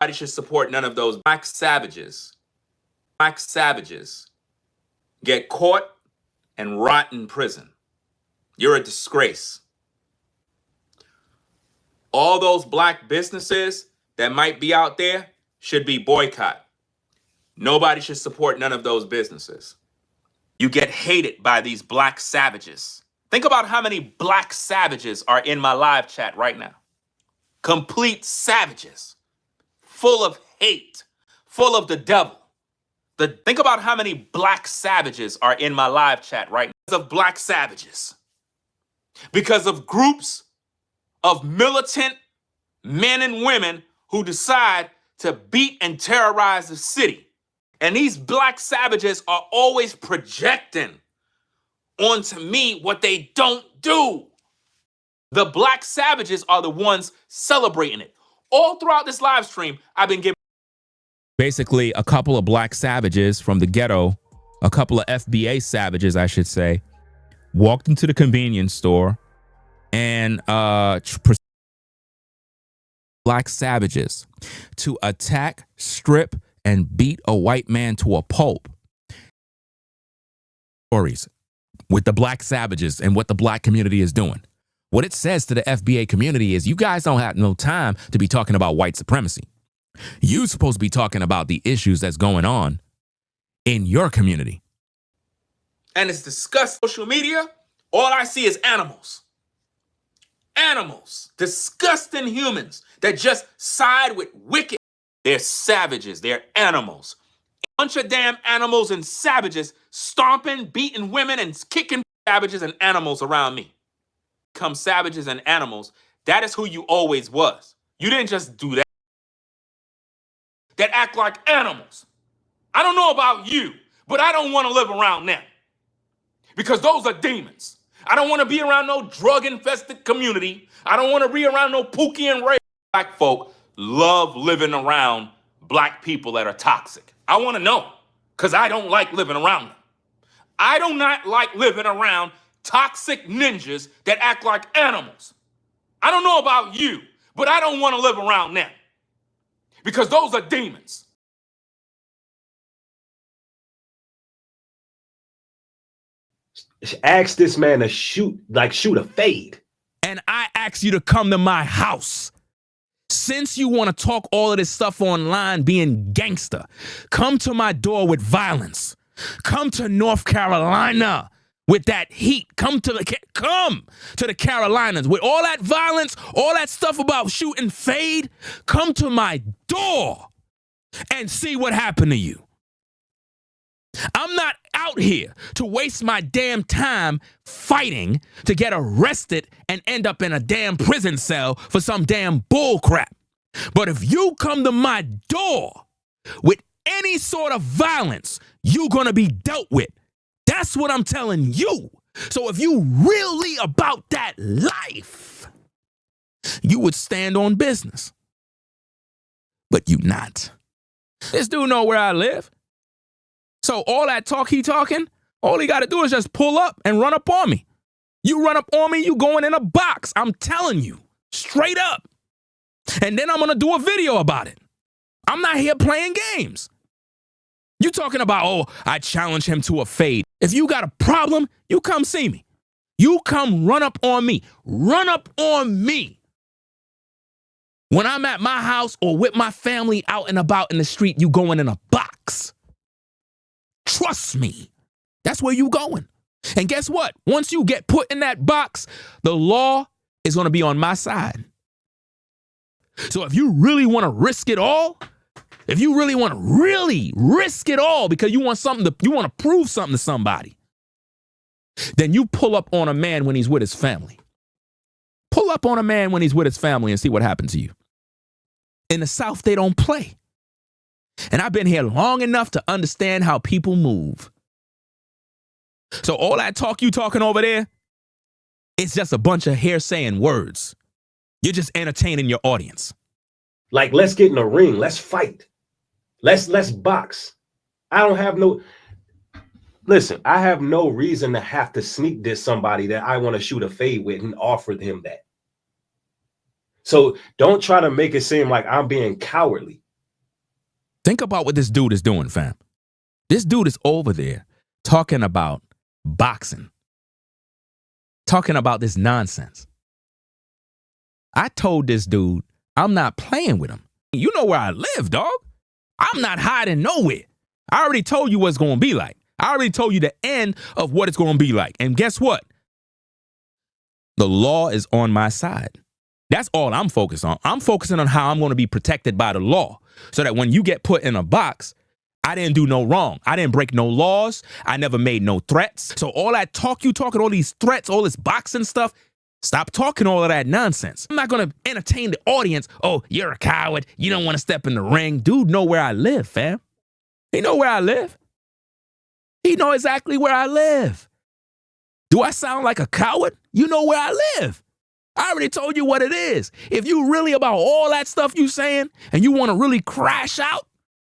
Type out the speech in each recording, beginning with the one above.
Nobody should support none of those black savages. Black savages get caught and rot in prison. You're a disgrace. All those black businesses that might be out there should be boycotted. Nobody should support none of those businesses. You get hated by these black savages. Think about how many black savages are in my live chat right now. Complete savages, full of hate, full of the devil. Think about how many black savages are in my live chat right now. Because of black savages. Because of groups of militant men and women who decide to beat and terrorize the city. And these black savages are always projecting onto me what they don't do. The black savages are the ones celebrating it. All throughout this live stream, I've been giving basically a couple of black savages from the ghetto, a couple of FBA savages, I should say, walked into the convenience store and black savages to attack, strip, and beat a white man to a pulp. Stories with the black savages and what the black community is doing. What it says to the FBA community is you guys don't have no time to be talking about white supremacy. You're supposed to be talking about the issues that's going on in your community. And it's disgusting. Social media, all I see is animals. Animals. Disgusting humans that just side with wicked. They're savages. They're animals. A bunch of damn animals and savages stomping, beating women, and kicking savages and animals around me. Come savages and animals. That is who you always was. You didn't just do that. That act like animals. I don't know about you, but I don't want to live around them. Because those are demons. I don't want to be around no drug-infested community. I don't want to be around no Pookie and Ray. Black folk love living around black people that are toxic. I want to know, because I don't like living around them. I do not like living around toxic ninjas that act like animals. I don't know about you, but I don't want to live around them. Because those are demons. Ask this man to shoot a fade. And I ask you to come to my house. Since you want to talk all of this stuff online being gangster, come to my door with violence. Come to North Carolina with that heat. Come to the Carolinas with all that violence, all that stuff about shooting fade. Come to my door and see what happened to you. I'm not out here to waste my damn time fighting to get arrested and end up in a damn prison cell for some damn bull crap. But if you come to my door with any sort of violence, you're going to be dealt with. That's what I'm telling you. So if you really about that life, you would stand on business. But you not. This dude know where I live. So all that talk he talking, all he got to do is just pull up and run up on me. You run up on me, you going in a box. I'm telling you, straight up. And then I'm going to do a video about it. I'm not here playing games. You talking about, oh, I challenge him to a fade. If you got a problem, you come see me. You come run up on me. Run up on me. When I'm at my house or with my family out and about in the street, you going in a box. Trust me. That's where you going. And guess what? Once you get put in that box, the law is going to be on my side. So if you really want to risk it all, if you really want to risk it all because you want you want to prove something to somebody, then you pull up on a man when he's with his family. Pull up on a man when he's with his family and see what happens to you. In the South, they don't play. And I've been here long enough to understand how people move. So all that talk you talking over there, it's just a bunch of hair-saying words. You're just entertaining your audience. Like, let's get in a ring. Let's fight. Let's box. I have no reason to have to sneak diss somebody that I want to shoot a fade with and offer him that. So don't try to make it seem like I'm being cowardly. Think about what this dude is doing, fam. This dude is over there talking about boxing, talking about this nonsense. I told this dude I'm not playing with him. You know where I live, dog. I'm not hiding nowhere. I already told you what it's going to be like. I already told you the end of what it's going to be like. And guess what? The law is on my side. That's all I'm focused on. I'm focusing on how I'm going to be protected by the law so that when you get put in a box, I didn't do no wrong. I didn't break no laws. I never made no threats. So all that talk you talking, all these threats, all this boxing stuff, stop talking all of that nonsense. I'm not going to entertain the audience. Oh, you're a coward. You don't want to step in the ring. Dude know where I live, fam. He know where I live. He know exactly where I live. Do I sound like a coward? You know where I live. I already told you what it is. If you really about all that stuff you saying and you want to really crash out,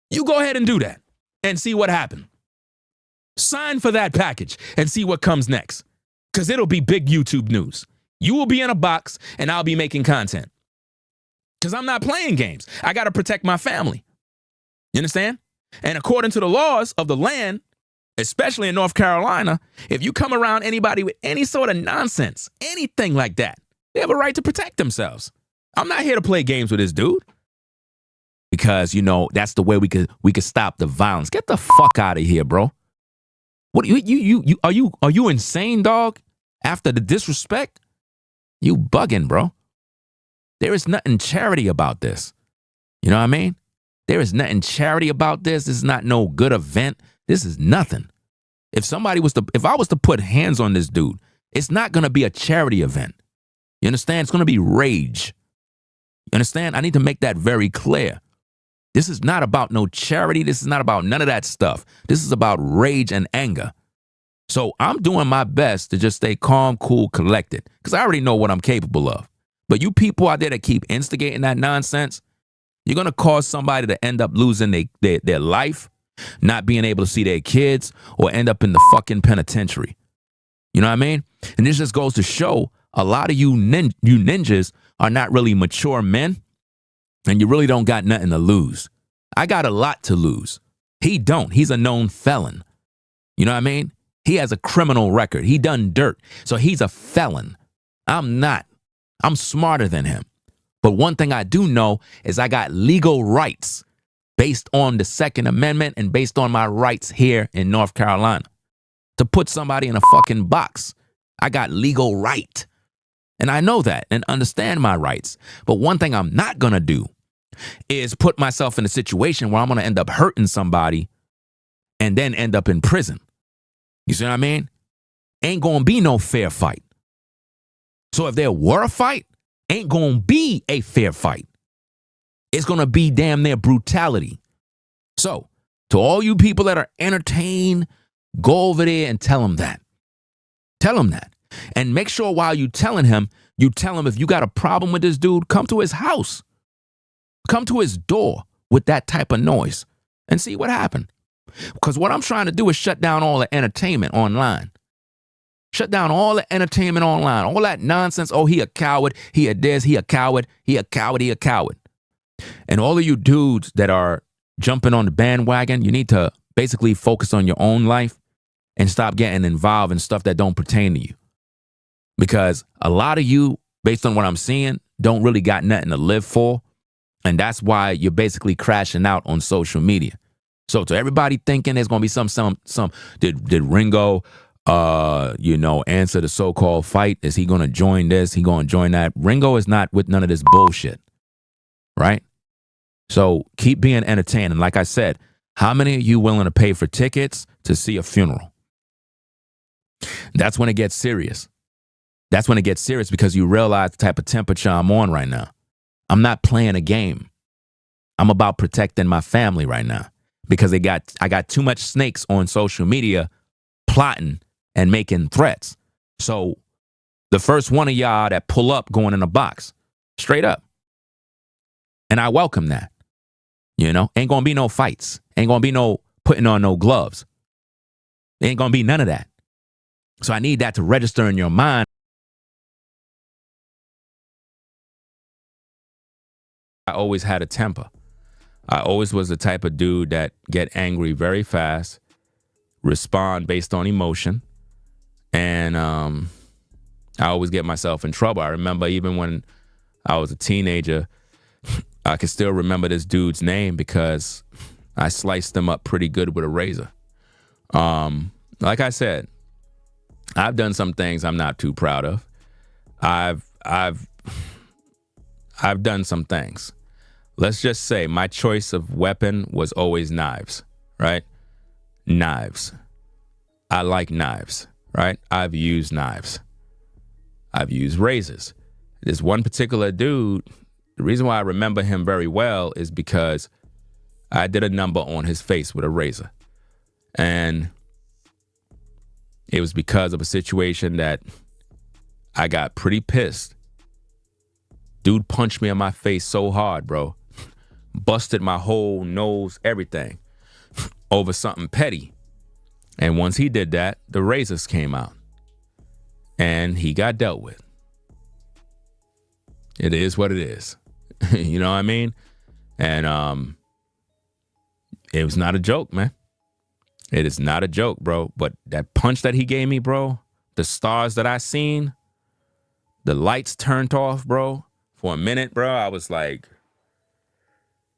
you go ahead and do that and see what happens. Sign for that package and see what comes next. Because it'll be big YouTube news. You will be in a box and I'll be making content. Because I'm not playing games. I got to protect my family. You understand? And according to the laws of the land, especially in North Carolina, if you come around anybody with any sort of nonsense, anything like that, they have a right to protect themselves. I'm not here to play games with this dude. Because, you know, that's the way we could stop the violence. Get the fuck out of here, bro. What are you insane, dog? After the disrespect? You bugging, bro. There is nothing charity about this. You know what I mean? There is nothing charity about this. This is not no good event. This is nothing. If I was to put hands on this dude, it's not going to be a charity event. You understand? It's going to be rage. You understand? I need to make that very clear. This is not about no charity. This is not about none of that stuff. This is about rage and anger. So I'm doing my best to just stay calm, cool, collected, because I already know what I'm capable of. But you people out there that keep instigating that nonsense, you're going to cause somebody to end up losing their life, not being able to see their kids, or end up in the fucking penitentiary. You know what I mean? And this just goes to show a lot of you ninjas are not really mature men, and you really don't got nothing to lose. I got a lot to lose. He don't. He's a known felon. You know what I mean? He has a criminal record. He done dirt. So he's a felon. I'm not. I'm smarter than him. But one thing I do know is I got legal rights based on the Second Amendment and based on my rights here in North Carolina. To put somebody in a fucking box, I got legal right. And I know that and understand my rights. But one thing I'm not going to do is put myself in a situation where I'm going to end up hurting somebody and then end up in prison. You see what I mean? Ain't going to be no fair fight. So if there were a fight, ain't going to be a fair fight. It's going to be damn near brutality. So to all you people that are entertained, go over there and tell him that. Tell him that. And make sure while you telling him, you tell him if you got a problem with this dude, come to his house. Come to his door with that type of noise and see what happened. Because what I'm trying to do is shut down all the entertainment online. Shut down all the entertainment online. All that nonsense. Oh, he a coward. He a this. He a coward. He a coward. He a coward. And all of you dudes that are jumping on the bandwagon, you need to basically focus on your own life and stop getting involved in stuff that don't pertain to you. Because a lot of you, based on what I'm seeing, don't really got nothing to live for. And that's why you're basically crashing out on social media. So to everybody thinking there's going to be did Ringo, answer the so-called fight? Is he going to join this? He going to join that? Ringo is not with none of this bullshit. Right? So keep being entertained. And like I said, how many of you willing to pay for tickets to see a funeral? That's when it gets serious. That's when it gets serious because you realize the type of temperature I'm on right now. I'm not playing a game. I'm about protecting my family right now because I got too much snakes on social media plotting and making threats. So the first one of y'all that pull up going in a box, straight up. And I welcome that. You know, ain't gonna be no fights. Ain't gonna be no putting on no gloves. Ain't gonna be none of that. So I need that to register in your mind. I always had a temper. I always was the type of dude that get angry very fast, respond based on emotion, and I always get myself in trouble. I remember even when I was a teenager, I can still remember this dude's name because I sliced him up pretty good with a razor. Like I said, I've done some things I'm not too proud of. I've done some things. Let's just say my choice of weapon was always knives, right? Knives. I like knives, right? I've used knives. I've used razors. This one particular dude, the reason why I remember him very well is because I did a number on his face with a razor. And it was because of a situation that I got pretty pissed. Dude punched me in my face so hard, bro. Busted my whole nose, everything, over something petty. And once he did that, the razors came out. And he got dealt with. It is what it is. You know what I mean? And it was not a joke, man. It is not a joke, bro. But that punch that he gave me, bro, the stars that I seen, the lights turned off, bro. For a minute, bro, I was like,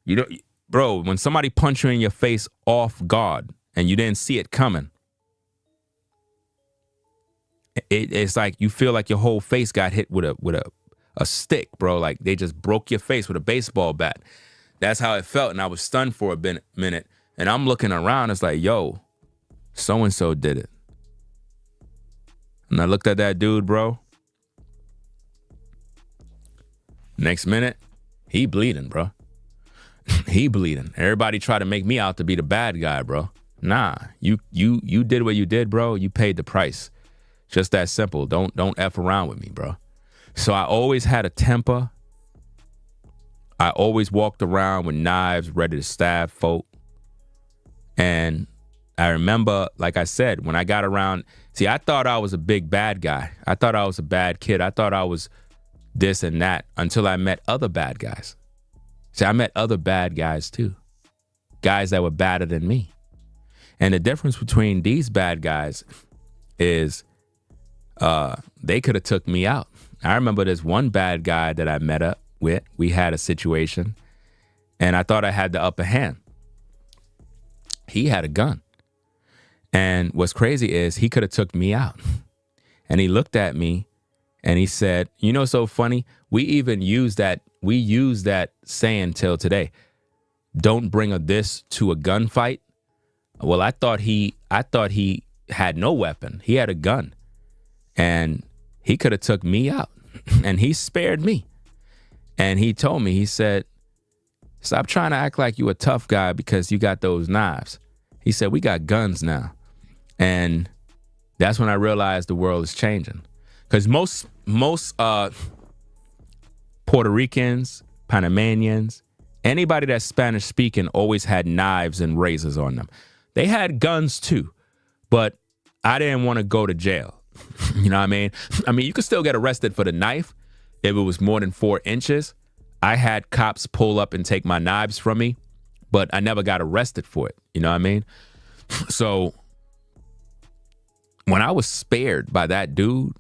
you know, bro, when somebody punch you in your face off guard and you didn't see it coming, it's like you feel like your whole face got hit with a stick, bro. Like they just broke your face with a baseball bat. That's how it felt. And I was stunned for a minute. And I'm looking around. It's like, yo, so-and-so did it. And I looked at that dude, bro. Next minute, he bleeding, bro. He bleeding. Everybody try to make me out to be the bad guy, bro. Nah, you did what you did, bro. You paid the price. Just that simple. Don't F around with me, bro. So I always had a temper. I always walked around with knives ready to stab folk. And I remember, like I said, when I got around, see, I thought I was a big bad guy. I thought I was a bad kid. I thought I was this and that until I met other bad guys. See, I met other bad guys too. Guys that were badder than me. And the difference between these bad guys is they could have took me out. I remember this one bad guy that I met up with. We had a situation and I thought I had the upper hand. He had a gun. And what's crazy is he could have took me out. And he looked at me and he said, you know, so funny. We use that saying till today. Don't bring this to a gunfight. Well, I thought he had no weapon. He had a gun. And he could have took me out. And he spared me. And he told me, he said, stop trying to act like you a tough guy because you got those knives. He said, we got guns now. And that's when I realized the world is changing. Because most Puerto Ricans, Panamanians, anybody that's Spanish speaking always had knives and razors on them. They had guns too, but I didn't want to go to jail. You know what I mean? I mean, you could still get arrested for the knife if it was more than 4 inches. I had cops pull up and take my knives from me, but I never got arrested for it. You know what I mean? So when I was spared by that dude,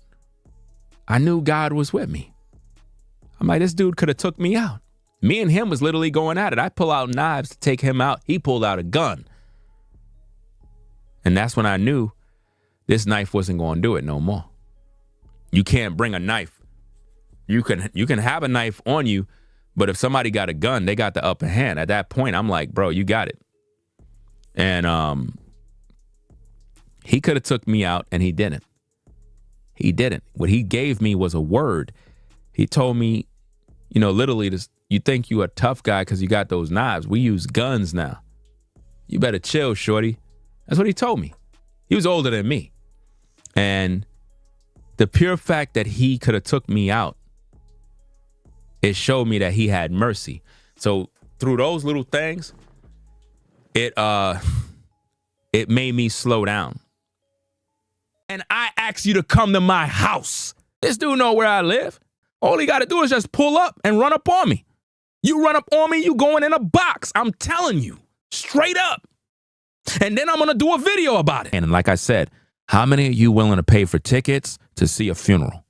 I knew God was with me. I'm like, this dude could have took me out. Me and him was literally going at it. I pull out knives to take him out. He pulled out a gun. And that's when I knew this knife wasn't going to do it no more. You can't bring a knife. You can have a knife on you, but if somebody got a gun, they got the upper hand. At that point, I'm like, bro, you got it. And he could have took me out, and he didn't. He didn't. What he gave me was a word. He told me, you know, literally, this, you think you a tough guy because you got those knives. We use guns now. You better chill, shorty. That's what he told me. He was older than me. And the pure fact that he could have took me out, it showed me that he had mercy. So through those little things, it made me slow down. And I asked you to come to my house. This dude know where I live. All he got to do is just pull up and run up on me. You run up on me, you going in a box. I'm telling you, straight up. And then I'm going to do a video about it. And like I said, how many of you willing to pay for tickets to see a funeral?